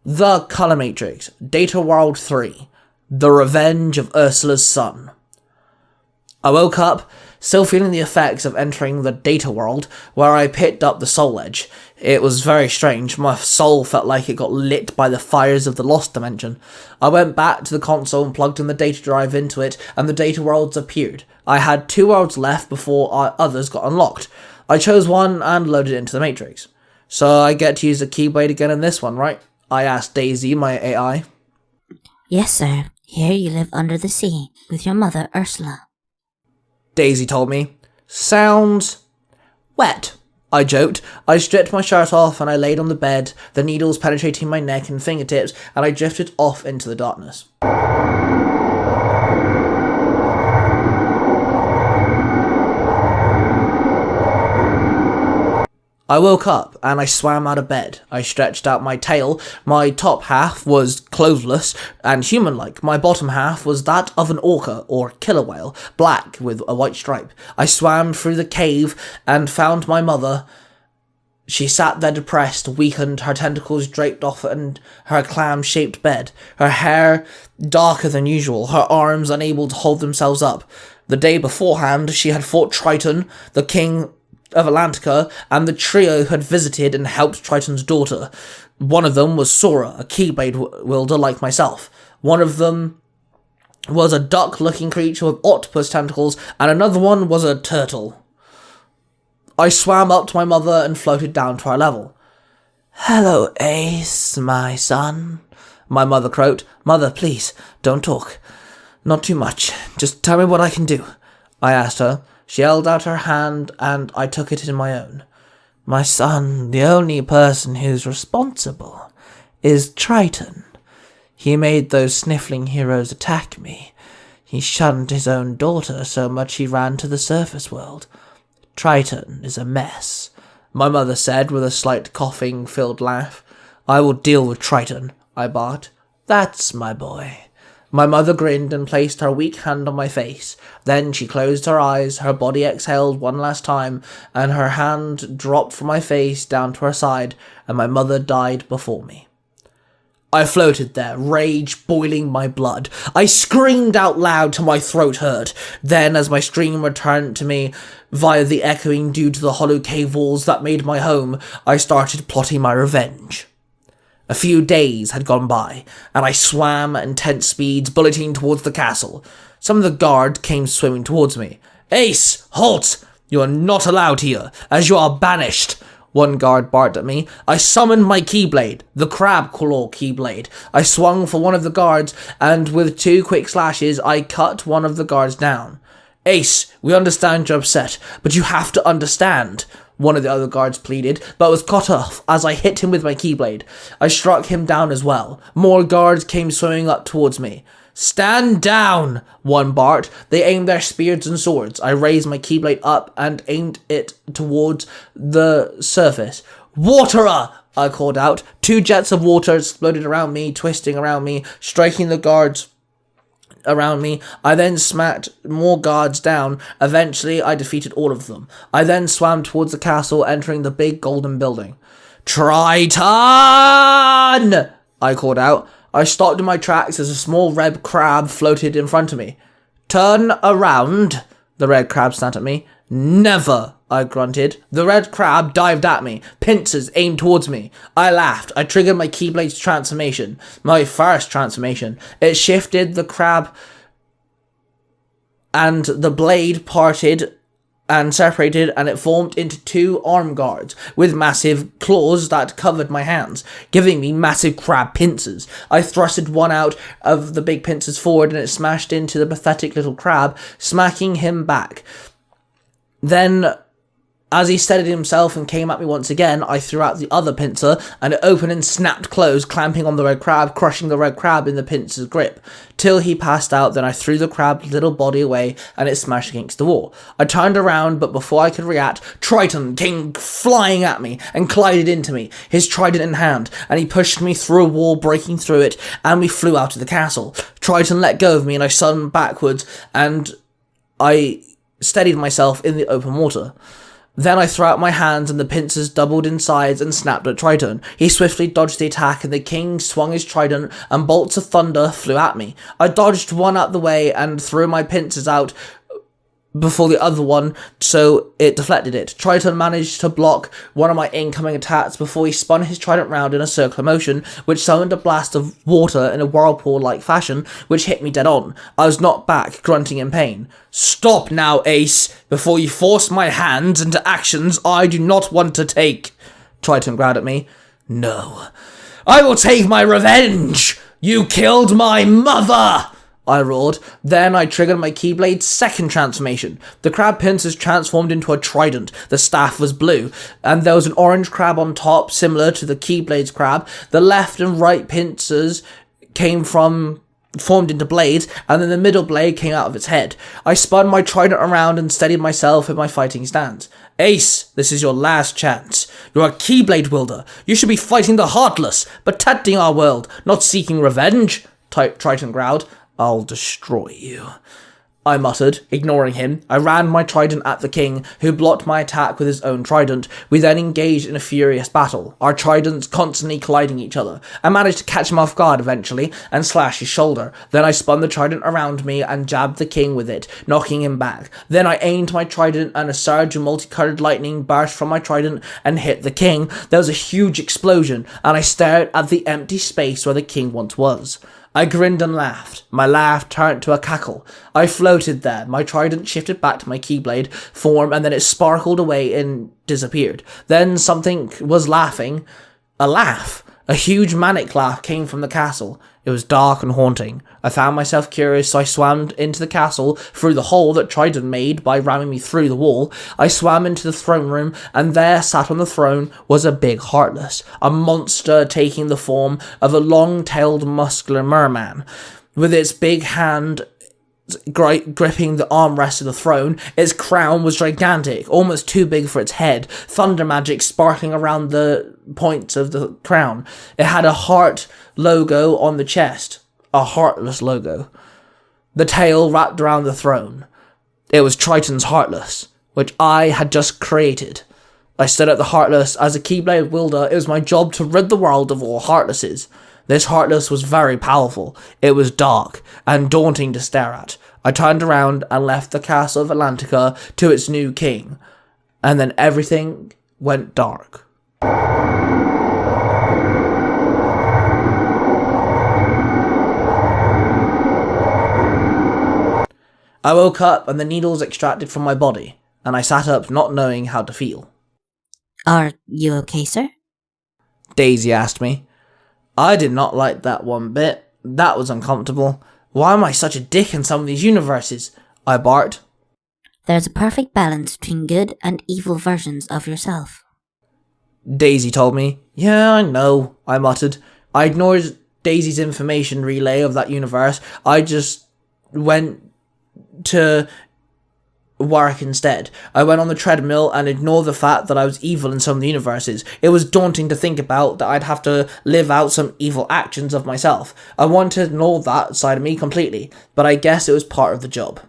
The Color Matrix, Data World 3, The Revenge of Ursula's Son. I woke up, still feeling the effects of entering the data world, where I picked up the soul edge. It was very strange. My soul felt like it got lit by the fires of the lost dimension. I went back to the console and plugged in the data drive into it, and the data worlds appeared. I had 2 worlds left before others got unlocked. I chose one and loaded it into the Matrix. So I get to use the Keyblade again in this one, right? I asked Daisy, my AI. Yes, sir. Here you live under the sea with your mother, Ursula. Daisy told me. Sounds wet, I joked. I stripped my shirt off and I laid on the bed, the needles penetrating my neck and fingertips, and I drifted off into the darkness. I woke up and I swam out of bed. I stretched out my tail. My top half was clothesless and human-like. My bottom half was that of an orca or killer whale, black with a white stripe. I swam through the cave and found my mother. She sat there depressed, weakened, her tentacles draped off and her clam-shaped bed, her hair darker than usual, her arms unable to hold themselves up. The day beforehand, she had fought Triton, the king of Atlantica, and the trio had visited and helped Triton's daughter. One of them was Sora, a Keyblade wielder like myself. One of them was a duck-looking creature with octopus tentacles, and another one was a turtle. I swam up to my mother and floated down to our level. "Hello, Ace, my son," my mother croaked. "Mother, please, don't talk. Not too much. Just tell me what I can do," I asked her. She held out her hand, and I took it in my own. "My son, the only person who's responsible is Triton. He made those sniffling heroes attack me. He shunned his own daughter so much he ran to the surface world. Triton is a mess," my mother said with a slight coughing-filled laugh. "I will deal with Triton," I barked. "That's my boy." My mother grinned and placed her weak hand on my face. Then she closed her eyes, her body exhaled one last time, and her hand dropped from my face down to her side, and my mother died before me. I floated there, rage boiling my blood. I screamed out loud till my throat hurt. Then, as my scream returned to me via the echoing due to the hollow cave walls that made my home, I started plotting my revenge. A few days had gone by, and I swam at intense speeds, bulleting towards the castle. Some of the guards came swimming towards me. "Ace, halt! You are not allowed here, as you are banished," one guard barked at me. I summoned my Keyblade, the crab claw Keyblade. I swung for one of the guards, and with 2 quick slashes, I cut one of the guards down. "Ace, we understand you're upset, but you have to understand," one of the other guards pleaded, but was cut off as I hit him with my Keyblade. I struck him down as well. More guards came swimming up towards me. "Stand down!" one barked. They aimed their spears and swords. I raised my Keyblade up and aimed it towards the surface. "Waterer!" I called out. 2 jets of water exploded around me, twisting around me, striking the guards around me. I then smacked more guards down. Eventually, I defeated all of them. I then swam towards the castle, entering the big golden building. "Triton!" I called out. I stopped in my tracks as a small red crab floated in front of me. "Turn around," the red crab snapped at me. "Never," I grunted. The red crab dived at me, pincers aimed towards me. I laughed. I triggered my Keyblade's transformation, my first transformation. It shifted the crab, and the blade parted and separated, and it formed into 2 arm guards with massive claws that covered my hands, giving me massive crab pincers. I thrusted one out of the big pincers forward, and it smashed into the pathetic little crab, smacking him back. Then, as he steadied himself and came at me once again, I threw out the other pincer, and it opened and snapped closed, clamping on the red crab, crushing the red crab in the pincer's grip, till he passed out. Then I threw the crab's little body away, and it smashed against the wall. I turned around, but before I could react, Triton came flying at me, and collided into me, his trident in hand, and he pushed me through a wall, breaking through it, and we flew out of the castle. Triton let go of me, and I spun backwards, and I steadied myself in the open water. Then I threw out my hands and the pincers doubled in size and snapped at Triton. He swiftly dodged the attack and the king swung his trident and bolts of thunder flew at me. I dodged one out the way and threw my pincers out before the other one, so it deflected it. Triton managed to block one of my incoming attacks before he spun his trident round in a circular motion, which summoned a blast of water in a whirlpool-like fashion, which hit me dead on. I was knocked back, grunting in pain. "Stop now, Ace, before you force my hands into actions I do not want to take," Triton growled at me. "No. I will take my revenge! You killed my mother!" I roared. Then I triggered my Keyblade's second transformation. The crab pincers transformed into a trident. The staff was blue, and there was an orange crab on top, similar to the Keyblade's crab. The left and right pincers formed into blades, and then the middle blade came out of its head. I spun my trident around and steadied myself in my fighting stance. "Ace, this is your last chance. You're a Keyblade wielder. You should be fighting the Heartless, protecting our world, not seeking revenge," Triton growled. "I'll destroy you," I muttered, ignoring him. I ran my trident at the king, who blocked my attack with his own trident. We then engaged in a furious battle, our tridents constantly colliding each other. I managed to catch him off guard eventually, and slash his shoulder. Then I spun the trident around me and jabbed the king with it, knocking him back. Then I aimed my trident and a surge of multicolored lightning burst from my trident and hit the king. There was a huge explosion, and I stared at the empty space where the king once was. I grinned and laughed. My laugh turned to a cackle. I floated there. My trident shifted back to my Keyblade form, and then it sparkled away and disappeared. Then something was laughing. A laugh. A huge manic laugh came from the castle. It was dark and haunting. I found myself curious, so I swam into the castle through the hole that Triton made by ramming me through the wall. I swam into the throne room, and there, sat on the throne, was a big Heartless, a monster taking the form of a long-tailed muscular merman. With its big hand gripping the armrest of the throne, its crown was gigantic, almost too big for its head, thunder magic sparkling around the points of the crown. It had a heart logo on the chest, a Heartless logo. The tail wrapped around the throne. It was Triton's Heartless, which I had just created. I stood at the Heartless. As a Keyblade wielder, it was my job to rid the world of all Heartlesses. This Heartless was very powerful. It was dark and daunting to stare at. I turned around and left the castle of Atlantica to its new king. And then everything went dark. I woke up and the needles extracted from my body, and I sat up not knowing how to feel. Are you okay, sir? Daisy asked me. I did not like that one bit. That was uncomfortable. Why am I such a dick in some of these universes? I barked. There's a perfect balance between good and evil versions of yourself. Daisy told me. Yeah, I know, I muttered. I ignored Daisy's information relay of that universe. I just went to work instead. I went on the treadmill and ignored the fact that I was evil in some of the universes. It was daunting to think about that I'd have to live out some evil actions of myself. I wanted to ignore that side of me completely, but I guess it was part of the job.